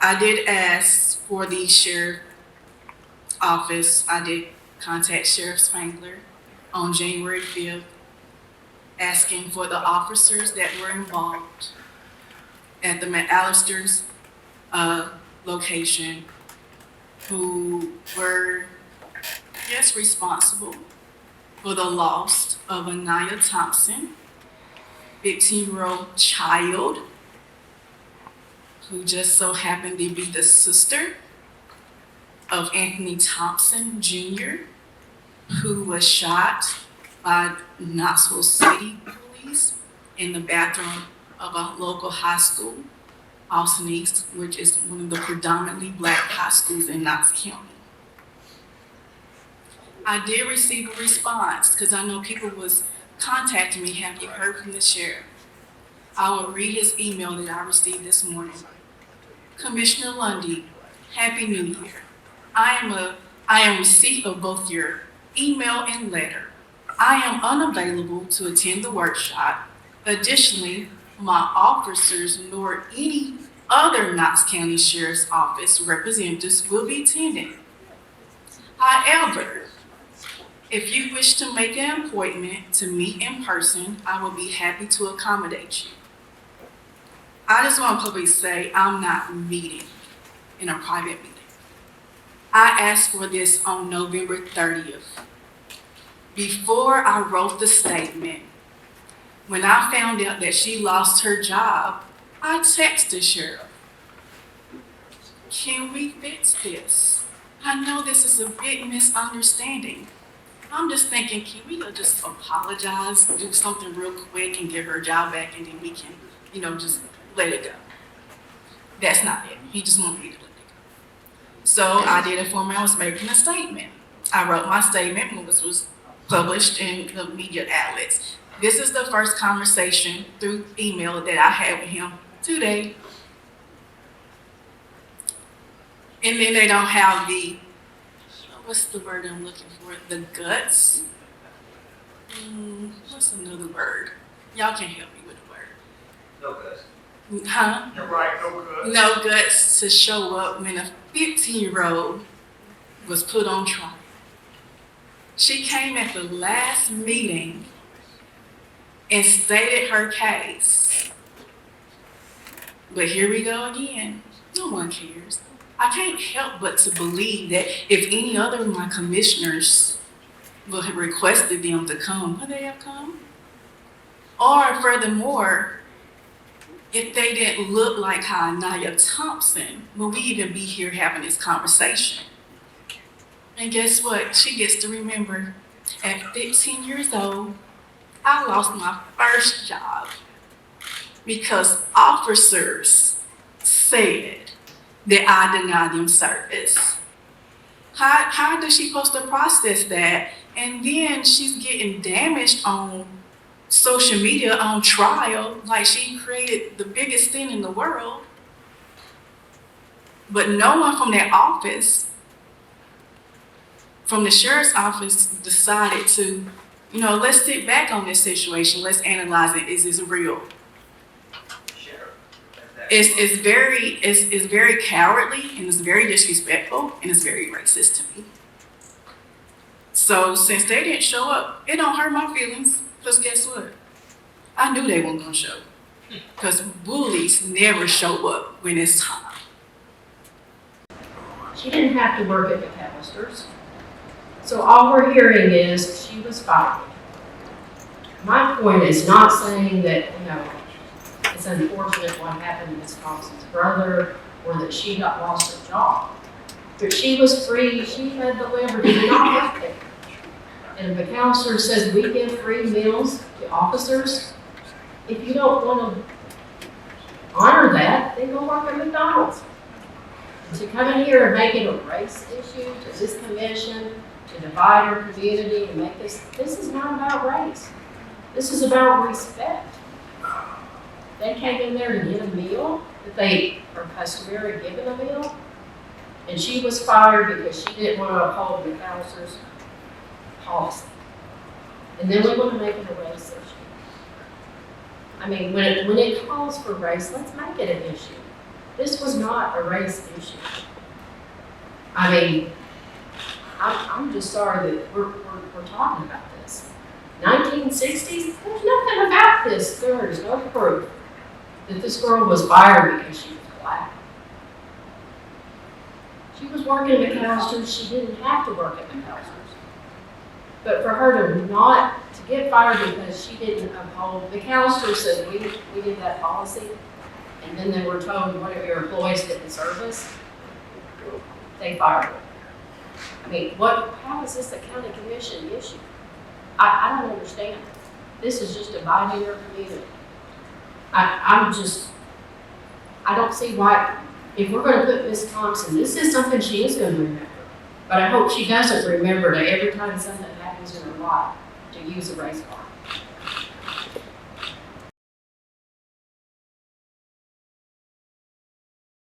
I did ask for the sheriff office. I did contact Sheriff Spangler on January 5th, asking for the officers that were involved at the McAlister's location who were, yes, responsible for the loss of Anaya Thompson, 15-year-old child, who just so happened to be the sister of Anthony Thompson Jr., who was shot by Knoxville City police in the bathroom of a local high school, Austin East, which is one of the predominantly black high schools in Knox County. I did receive a response because I know people was contacting me, have you heard from the sheriff? I will read his email that I received this morning. Commissioner Lundy, Happy New Year. I am receipt of both your email and letter. I am unavailable to attend the workshop. Additionally, my officers nor any other Knox County Sheriff's Office representatives will be attending. However, if you wish to make an appointment to meet in person, I will be happy to accommodate you. I just want to publicly say I'm not meeting in a private meeting. I asked for this on November 30th. Before I wrote the statement, when I found out that she lost her job, I texted the sheriff. Can we fix this? I know this is a big misunderstanding. I'm just thinking, can we just apologize, do something real quick and get her job back, and then we can, just let it go. That's not it. He just wanted me to let it go. So I did inform him I was making a statement. I wrote my statement when this was published in the media outlets. This is the first conversation through email that I had with him today. And then they don't have the, what's the word I'm looking for? The guts? What's another word? Y'all can help me with the word. No guts. Huh? You're right, no guts. No guts to show up when a 15-year-old was put on trial. She came at the last meeting and stated her case. But here we go again. No one cares. I can't help but to believe that if any other of my commissioners would have requested them to come, would they have come? Or furthermore, if they didn't look like how Anaya Thompson, will we even be here having this conversation? And guess what? She gets to remember, at 15 years old, I lost my first job because officers said that I denied them service. How does she supposed to process that? And then she's getting damaged on social media on trial, like she created the biggest thing in the world. But no one from that office, from the sheriff's office, decided to, let's sit back on this situation. Let's analyze it. Is this real? It's very cowardly, and it's very disrespectful, and it's very racist to me. So since they didn't show up, it don't hurt my feelings, because guess what? I knew they weren't gonna show, because bullies never show up when it's time. She didn't have to work at McAlister's. So all we're hearing is she was fired. My point is not saying that, it's unfortunate what happened to Ms. Thompson's brother or that she got lost her job. But she was free, she had the liberty to not work there. And if McAlister says we give free meals to officers, if you don't want to honor that, then go work at McDonald's. And to come in here and make it a race issue to this commission, to divide our community and make this is not about race. This is about respect. They came in there to get a meal, that they are customary given a meal, and she was fired because she didn't want to uphold McAlister's policy. And then we want to make it a race issue. I mean, when it calls for race, let's make it an issue. This was not a race issue. I mean, I'm just sorry that we're talking about this. 1960s, there's nothing about this. There is no proof that this girl was fired because she was black. She was working at McAlister's. She didn't have to work at McAlister's. But for her to get fired because she didn't uphold, McAlister said we did that policy, and then they were told one of your employees didn't service, they fired her. I mean, how is this a county commission issue? I don't understand. This is just a binary community. I don't see why, if we're gonna put Miss Thompson, this is something she is gonna remember. But I hope she doesn't remember that every time something happens in her life, to use a race card.